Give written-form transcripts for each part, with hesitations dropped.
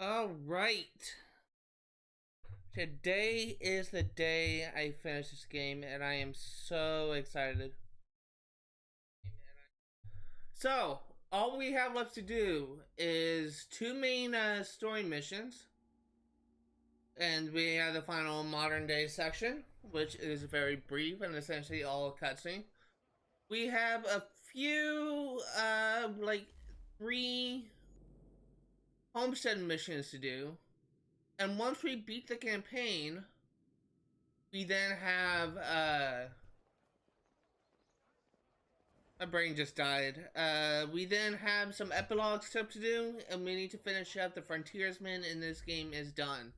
All right. Today is the day I finish this game, and I am so excited. So, all we have left to do is two main story missions, and we have the final modern day section, which is very brief and essentially all cutscene. We have a few, like three homestead missions to do, and once we beat the campaign, we then have my brain just died. We then have some epilogue stuff to do, and we need to finish up the frontiersman, and this game is done.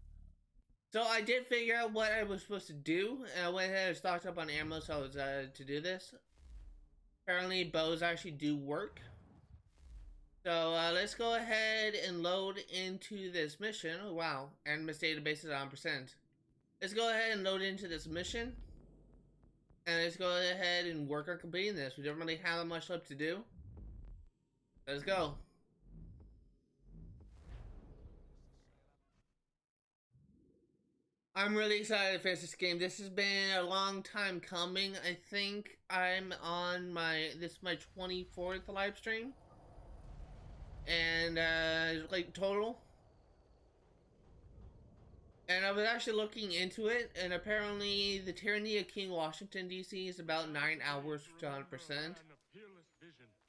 So I did figure out what I was supposed to do, and I went ahead and stocked up on ammo so I was to do this. Apparently bows actually do work. So let's go ahead and load into this mission. Oh, wow, Animus database is on %. Let's go ahead and load into this mission. And let's go ahead and work on completing this. We don't really have much left to do. Let's go. I'm really excited to finish this game. This has been a long time coming. I think I'm on this is my 24th live stream. And like total. And I was actually looking into it, and apparently the Tyranny of King Washington DC is about 9 hours to 100%.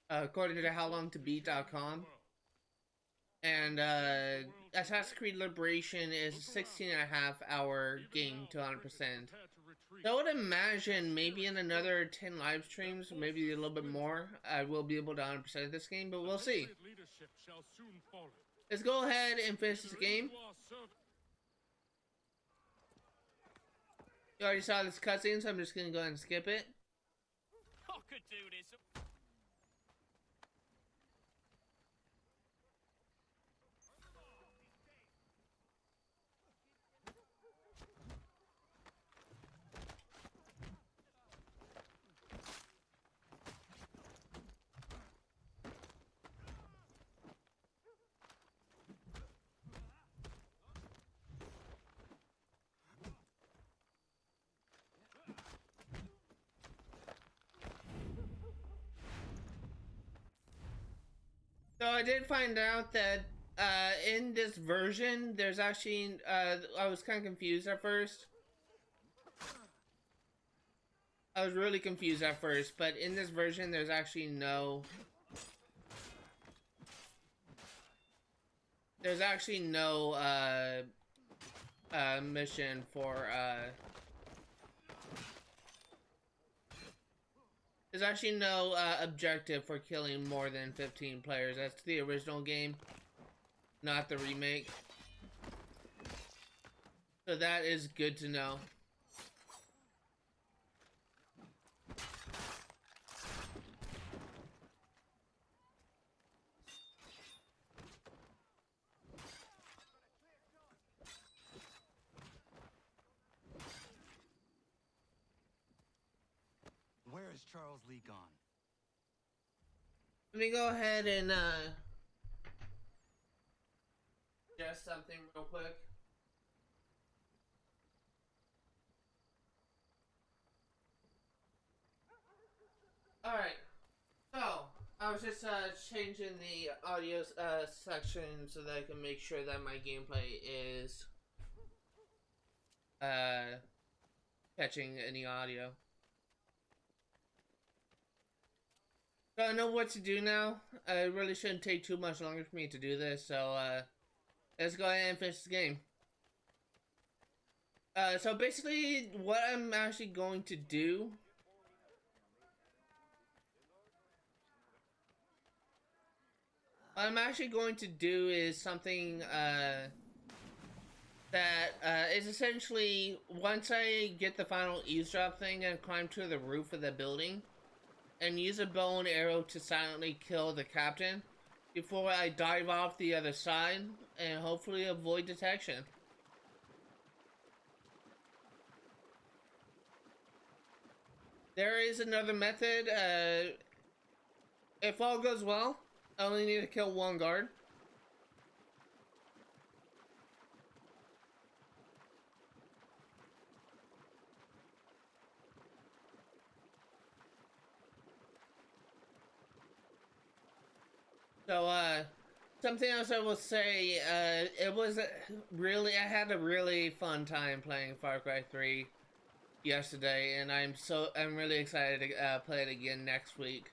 According to howlongtobeat.com. And Assassin's Creed Liberation is a 16.5 hour game to 100%. So I would imagine maybe in another 10 live streams, maybe a little bit more, I will be able to 100% this game, but we'll see. Let's go ahead and finish this game. You already saw this cutscene, so I'm just gonna go ahead and skip it. I could do this. So I did find out that in this version, there's actually, I was kind of confused at first. I was really confused at first, but in this version, there's actually no... There's actually no, mission for, There's actually no objective for killing more than 15 players. That's the original game, not the remake. So that is good to know. Where is Charles Lee gone? Let me go ahead and just something real quick. Alright, so I was just changing the audio section so that I can make sure that my gameplay is catching any audio. So I know what to do now. It really shouldn't take too much longer for me to do this, so let's go ahead and finish the game. So basically what I'm actually going to do is something that is essentially, once I get the final eavesdrop thing and climb to the roof of the building and use a bow and arrow to silently kill the captain before I dive off the other side and hopefully avoid detection. There is another method. If all goes well, I only need to kill one guard. So, something else I will say, it was really, I had a really fun time playing Far Cry 3 yesterday, and I'm really excited to play it again next week.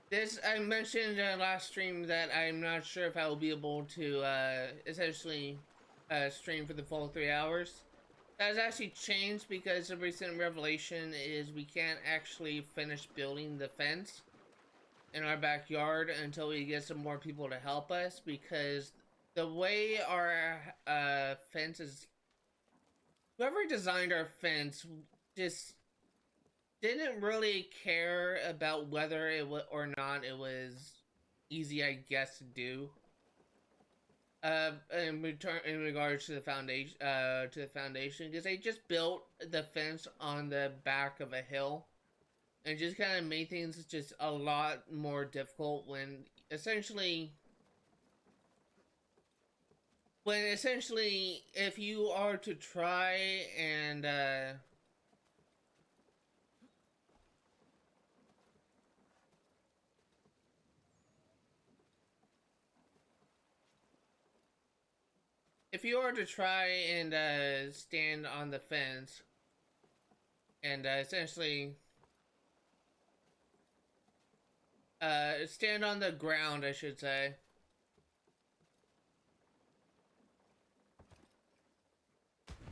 This, I mentioned in the last stream that I'm not sure if I will be able to, essentially, stream for the full 3 hours. That has actually changed because the recent revelation is we can't actually finish building the fence in our backyard until we get some more people to help us, because the way our fence is, whoever designed our fence just didn't really care about whether it was or not it was easy, I guess, to do. In regards to the foundation, because they just built the fence on the back of a hill, and just kind of made things just a lot more difficult when essentially if you are to try and if you are to try and stand on the fence and essentially stand on the ground, I should say.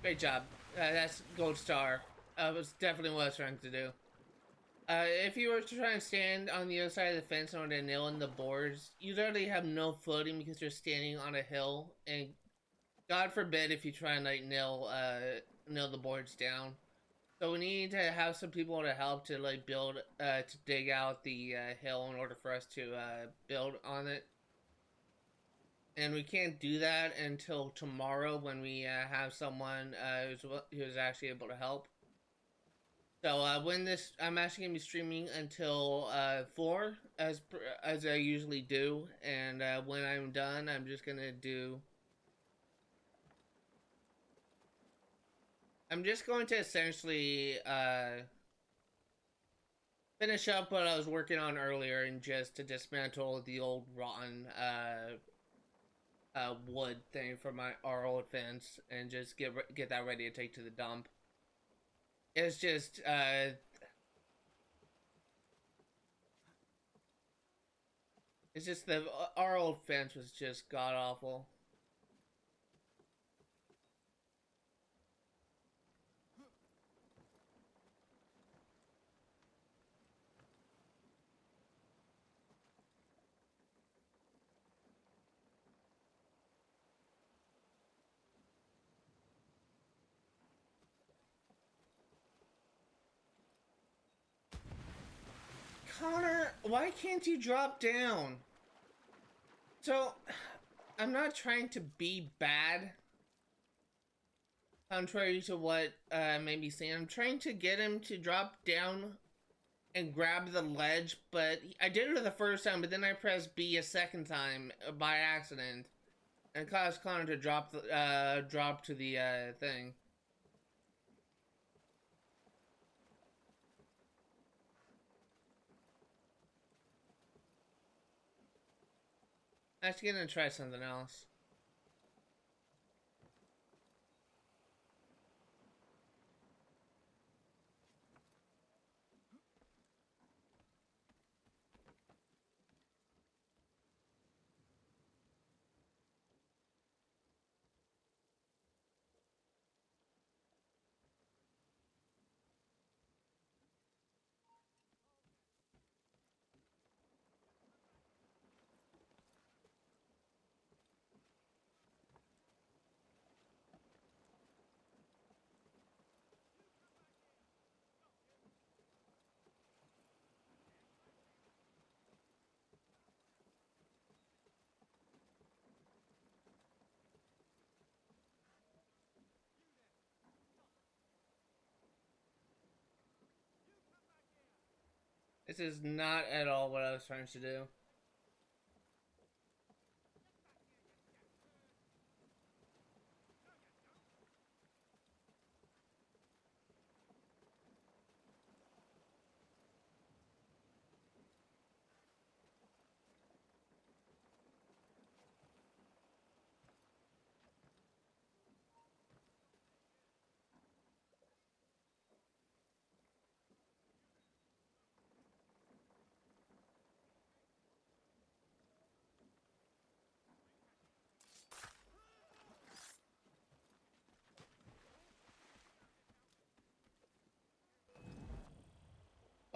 Great job. That's gold star. Was definitely what I was trying to do. If you were to try and stand on the other side of the fence in order to nail in the boards, you literally have no footing because you're standing on a hill, and God forbid if you try and like nail the boards down. So we need to have some people to help to like build to dig out the hill in order for us to build on it. And we can't do that until tomorrow when we have someone who's actually able to help. So I'm actually gonna be streaming until 4 as I usually do, and when I'm done, I'm just gonna do. I'm just going to essentially finish up what I was working on earlier, and just to dismantle the old rotten wood thing from our old fence, and just get that ready to take to the dump. It's just our old fence was just god awful. Connor, why can't you drop down? So, I'm not trying to be bad, contrary to what made me say. I'm trying to get him to drop down and grab the ledge, but I did it the first time, but then I pressed B a second time by accident, and caused Connor to drop to the thing. I'm actually gonna try something else. This is not at all what I was trying to do.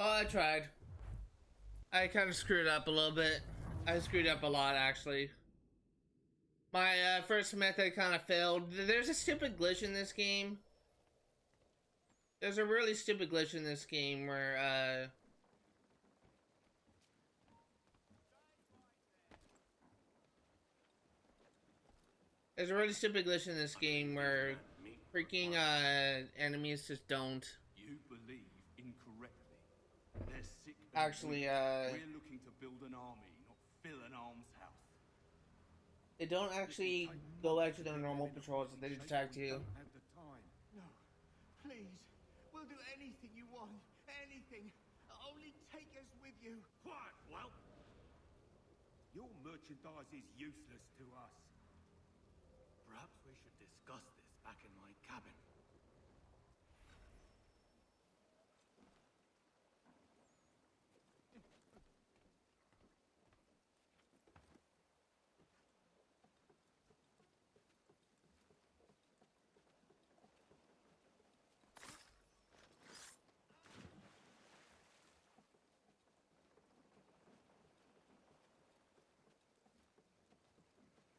Oh, I tried. I kind of screwed up a little bit. I screwed up a lot, actually. My first method kind of failed. There's a stupid glitch in this game. There's a really stupid glitch in this game where, there's a really stupid glitch in this game where freaking, enemies just don't. You believe incorrectly. They're sick. Actually, We're looking to build an army, not fill an almshouse. they don't actually go back to their normal patrols if they detect you. Don't have the time. No, please. We'll do anything you want. Anything. Only take us with you. Quiet, well. Your merchandise is useless to us. Perhaps we should discuss this back in my cabin.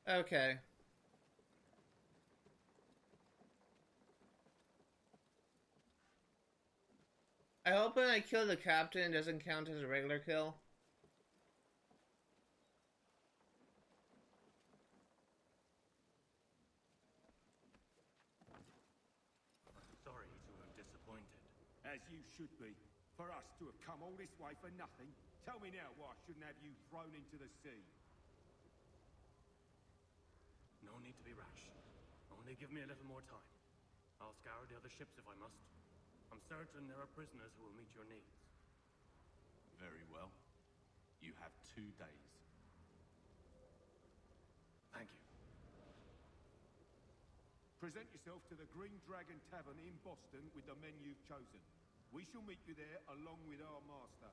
Okay. I hope when I kill the captain, it doesn't count as a regular kill. Sorry to have disappointed. As you should be. For us to have come all this way for nothing. Tell me now why I shouldn't have you thrown into the sea. No need to be rash. Only give me a little more time. I'll scour the other ships if I must. I'm certain there are prisoners who will meet your needs. Very well. You have 2 days. Thank you. Present yourself to the Green Dragon Tavern in Boston with the men you've chosen. We shall meet you there along with our master.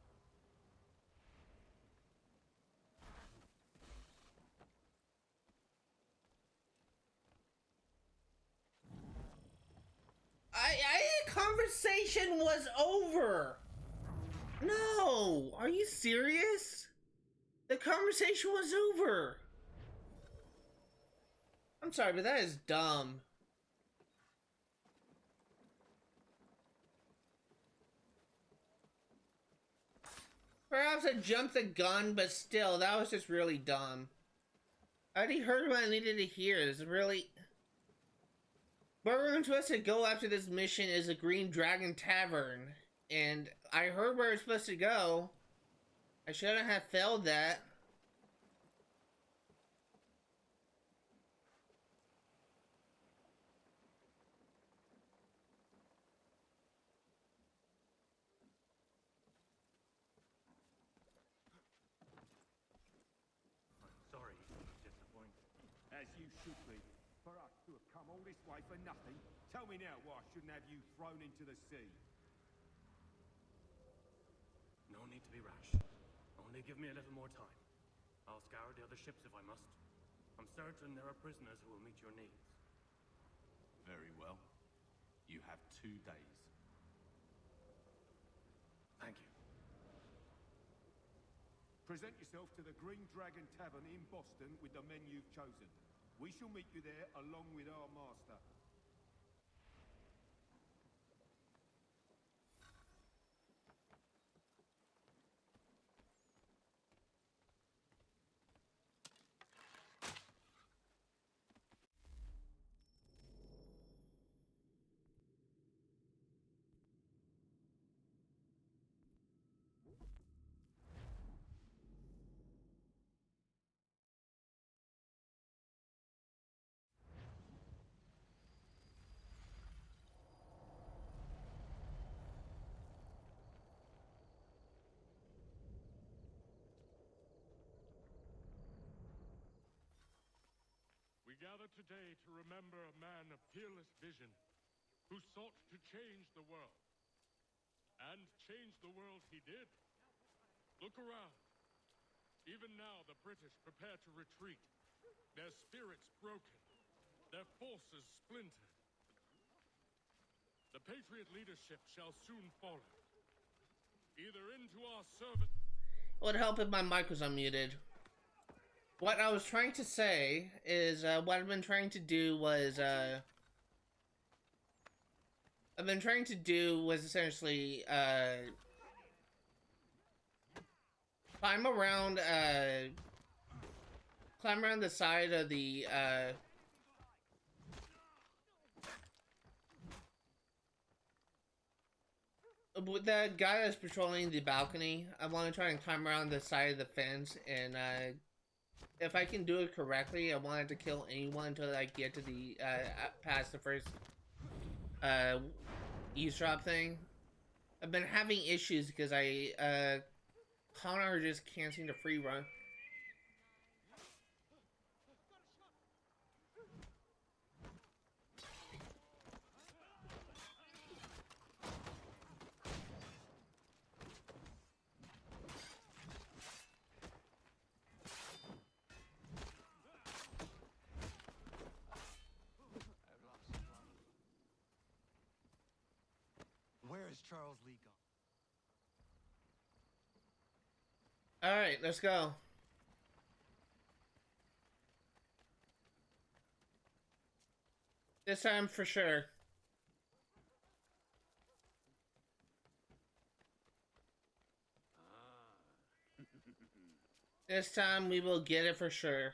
Conversation was over. No, are you serious? The conversation was over. I'm sorry, but that is dumb. Perhaps I jumped the gun, but still, that was just really dumb. I already heard what I needed to hear. It's really... Where we're supposed to go after this mission is a Green Dragon Tavern. And I heard where it's supposed to go. I shouldn't have failed that. I'm sorry to be disappointed. As you should be. For us to have come all this way for nothing. Tell me now why I shouldn't have you thrown into the sea. No need to be rash. Only give me a little more time. I'll scour the other ships if I must. I'm certain there are prisoners who will meet your needs. Very well. You have 2 days. Thank you. Present yourself to the Green Dragon Tavern in Boston with the men you've chosen. We shall meet you there along with our master. We gather today to remember a man of fearless vision who sought to change the world. And change the world he did. Look around. Even now the British prepare to retreat, their spirits broken, their forces splintered. The Patriot leadership shall soon follow. either into our service. It would help if my mic was unmuted. What I was trying to say is, what I've been trying to do was, essentially, climb around the side of the, with the guy that's patrolling the balcony. I want to try and climb around the side of the fence, and, if I can do it correctly, I wanted to kill anyone until I get to the, past the first, eavesdrop thing. I've been having issues because Connor just can't seem to free run. Where is Charles Lee gone? Alright, let's go. This time for sure. This time we will get it for sure.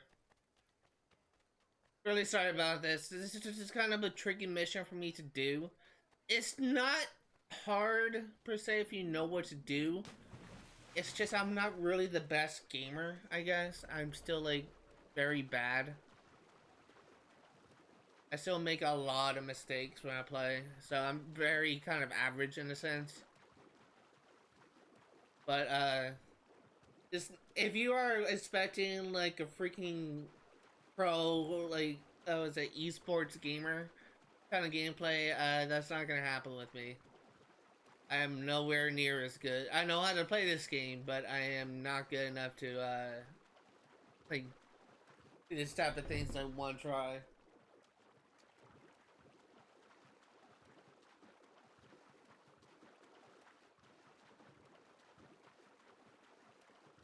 Really sorry about this. This is just kind of a tricky mission for me to do. It's not hard per se if you know what to do. It's just I'm not really the best gamer, I guess. I'm still like very bad. I still make a lot of mistakes when I play, so I'm very kind of average in a sense. But just if you are expecting like a freaking pro, like was an esports gamer kind of gameplay, that's not gonna happen with me. I am nowhere near as good. I know how to play this game, but I am not good enough to like this type of things like one try.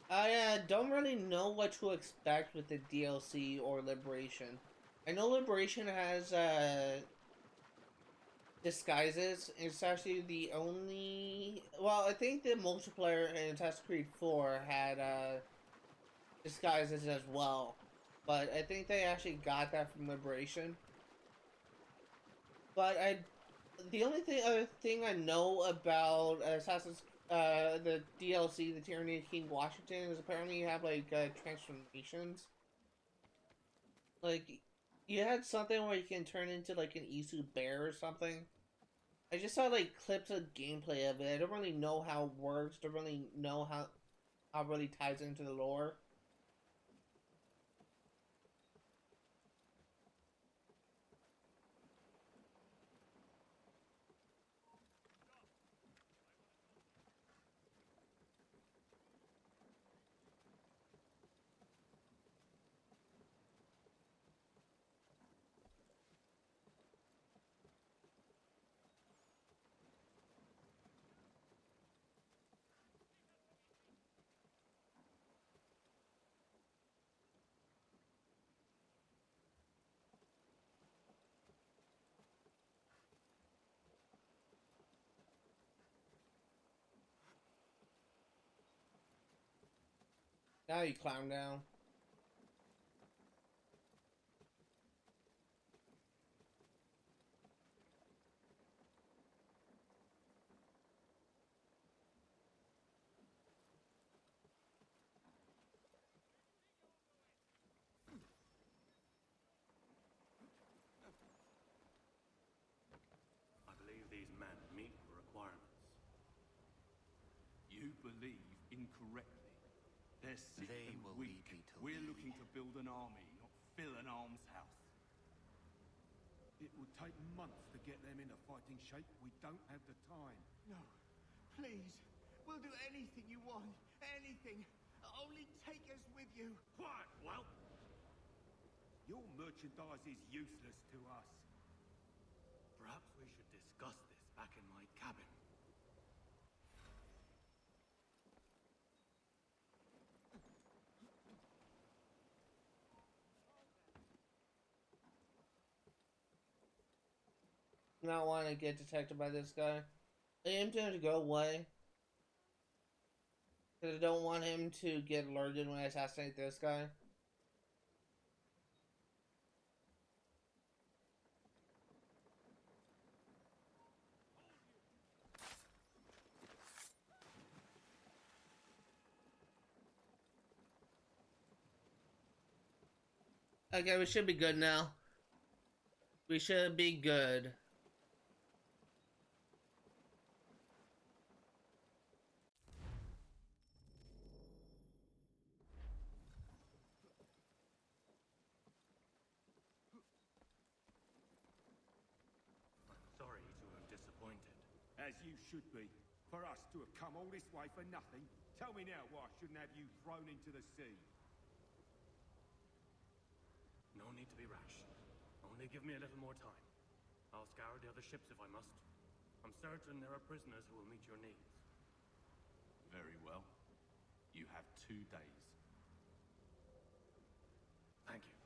I don't really know what to expect with the DLC or Liberation. I know Liberation has disguises. It's actually the only... Well, I think the multiplayer in Assassin's Creed 4 had disguises as well. But I think they actually got that from Liberation. But the only other thing I know about Assassin's the DLC, the Tyranny of King Washington, is apparently you have like transformations. Like you had something where you can turn into like an Isu bear or something. I just saw like clips of gameplay of it. I don't really know how it works. Don't really know how it really ties into the lore. Now you climb down. I believe these men meet the requirements. You believe incorrectly. They're sick They and will weak. lead me to We're lead. looking to build an army, not fill an almshouse. It would take months to get them into fighting shape. We don't have the time. No, please. We'll do anything you want. Anything. Only take us with you. Quiet, whelp! Your merchandise is useless to us. Perhaps we should discuss this back in my cabin. Do not want to get detected by this guy. I am going to go away. Because I don't want him to get alerted when I assassinate this guy. Okay, we should be good now. We should be good. I'm sorry to have disappointed. As you should be. For us to have come all this way for nothing. Tell me now why I shouldn't have you thrown into the sea. No need to be rash. Only give me a little more time. I'll scour the other ships if I must. I'm certain there are prisoners who will meet your needs. Very well. You have 2 days. Thank you.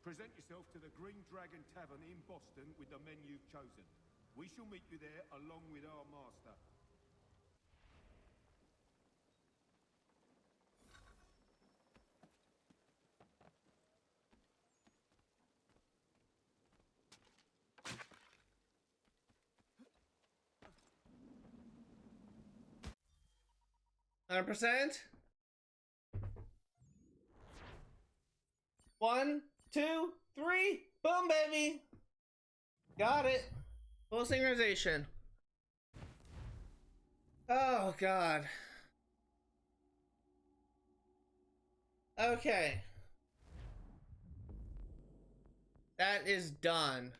Present yourself to the Green Dragon Tavern in Boston with the men you've chosen. We shall meet you there along with our master. %. 1, 2, 3. Boom, baby. Got it. Full synchronization. Oh, God. Okay. That is done.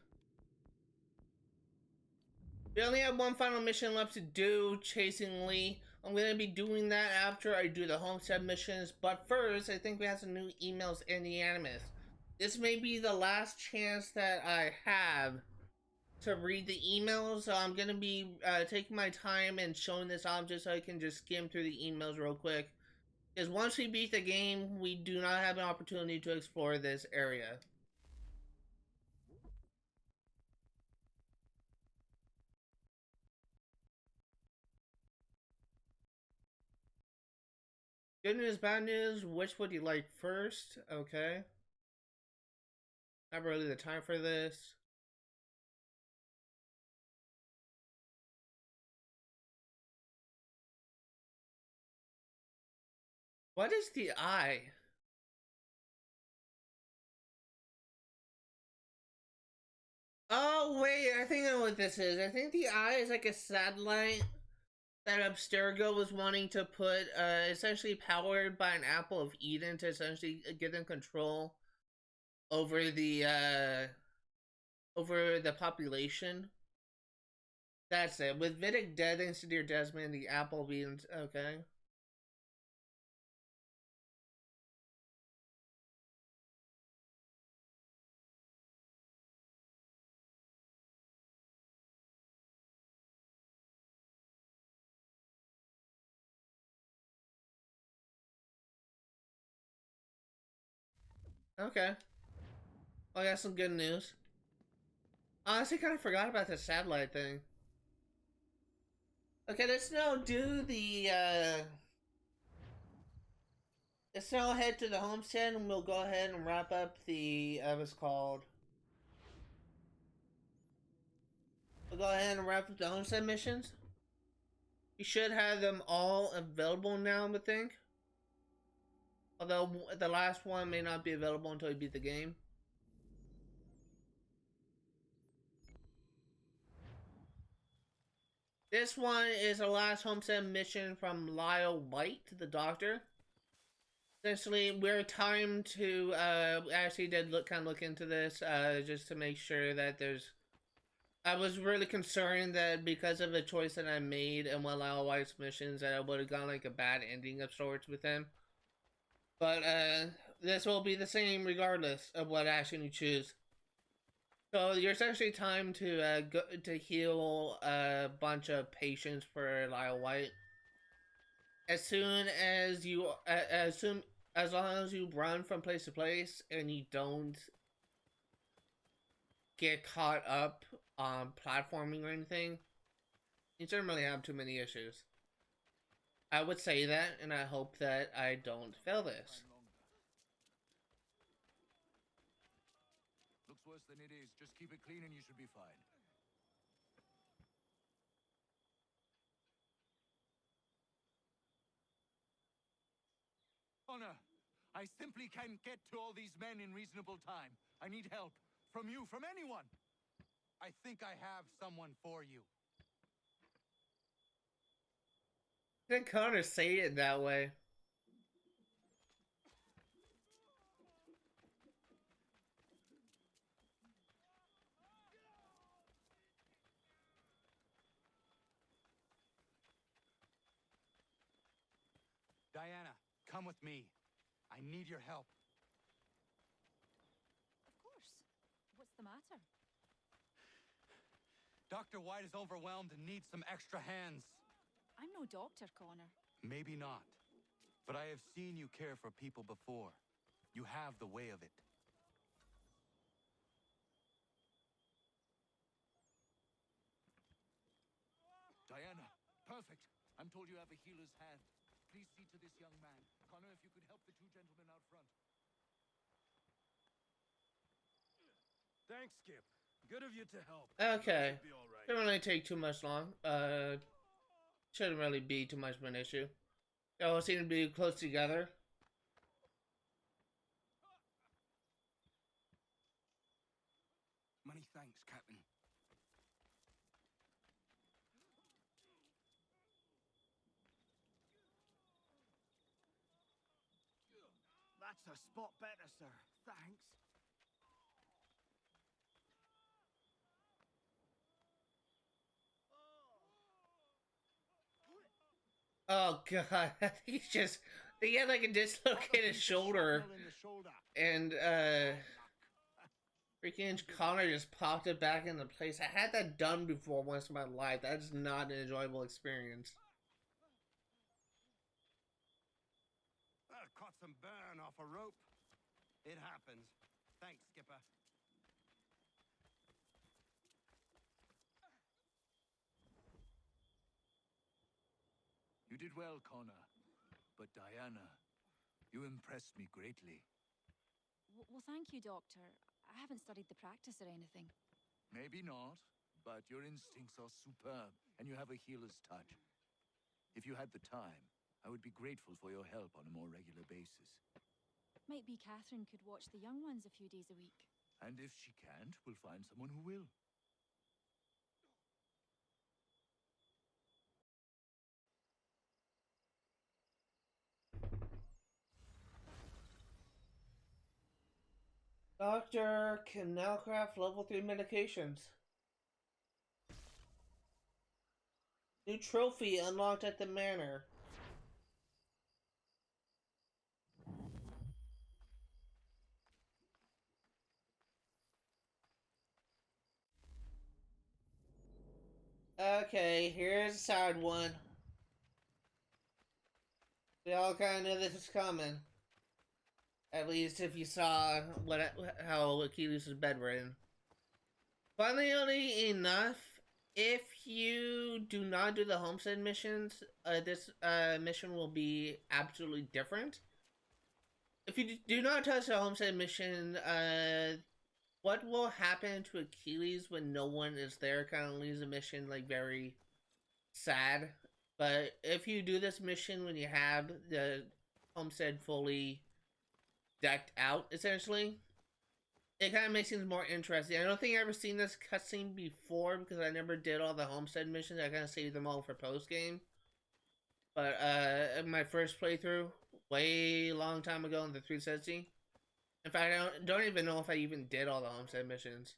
We only have one final mission left to do, chasing Lee. I'm going to be doing that after I do the Homestead missions, but first, I think we have some new emails in the Animus. This may be the last chance that I have to read the emails, so I'm going to be taking my time and showing this off just so I can just skim through the emails real quick. Because once we beat the game, we do not have an opportunity to explore this area. Good news, bad news, which would you like first? Okay. Not really the time for this. What is the eye? Oh, wait, I think I know what this is. I think the eye is like a satellite that Abstergo was wanting to put, essentially powered by an apple of Eden to essentially give them control over the population. That's it. With Vidic dead thanks to dear Desmond, the apple being okay. Okay. Well, I got some good news. Honestly, kind of forgot about the satellite thing. Okay, let's now do the, let's now head to the homestead and we'll go ahead and wrap up the, what's called. We'll go ahead and wrap up the homestead missions. You should have them all available now, I think. Although the last one may not be available until you beat the game. This one is the last homestead mission from Lyle White, the doctor. Essentially, we're time to actually did look into this just to make sure that there's. I was really concerned that because of the choice that I made and one Lyle White's missions, that I would have gone like a bad ending of sorts with him. But this will be the same regardless of what action you choose. So you're essentially time to go to heal a bunch of patients for Lyle White. As soon as you, as long as you run from place to place and you don't, get caught up on platforming or anything, you don't really have too many issues. I would say that, and I hope that I don't fail this. Looks worse than it is. Just keep it clean and you should be fine. Honor, I simply can't get to all these men in reasonable time. I need help. From you, from anyone. I think I have someone for you. I didn't Connor say it that way. Diana, come with me. I need your help. Of course. What's the matter? Dr. White is overwhelmed and needs some extra hands. I'm no doctor, Connor. Maybe not. But I have seen you care for people before. You have the way of it. Diana, perfect. I'm told you have a healer's hand. Please see to this young man. Connor, if you could help the two gentlemen out front. Thanks, Skip. Good of you to help. Okay. Should be all right. Didn't really take too much long. Shouldn't really be too much of an issue. They all seem to be close together. Many thanks, Captain. That's a spot better, sir. Thanks. Oh god, I think he's just he had like a dislocated shoulder, In the shoulder. and freaking Connor just popped it back into place. I had that done before once in my life. That's not an enjoyable experience. Caught some burn off a rope. It happens. Thanks, Skipper. You did well, Connor. But Diana, you impressed me greatly. Well, thank you, Doctor. I haven't studied the practice or anything. Maybe not, but your instincts are superb, and you have a healer's touch. If you had the time, I would be grateful for your help on a more regular basis. Might be Catherine could watch the young ones a few days a week. And if she can't, we'll find someone who will. Doctor can now craft level 3 medications. New trophy unlocked at the manor. Okay, here's a side one. We all kind of knew this was coming. At least if you saw how Achilles was bedridden. Funnily enough, if you do not do the Homestead missions, this mission will be absolutely different. If you do not touch the Homestead mission, what will happen to Achilles when no one is there kind of leaves the mission like very sad. But if you do this mission when you have the Homestead fully decked out, essentially, it kind of makes things more interesting. I don't think I've ever seen this cutscene before because I never did all the Homestead missions. I kind of saved them all for post-game. But in my first playthrough, way long time ago in the 360, in fact, I don't even know if I even did all the Homestead missions.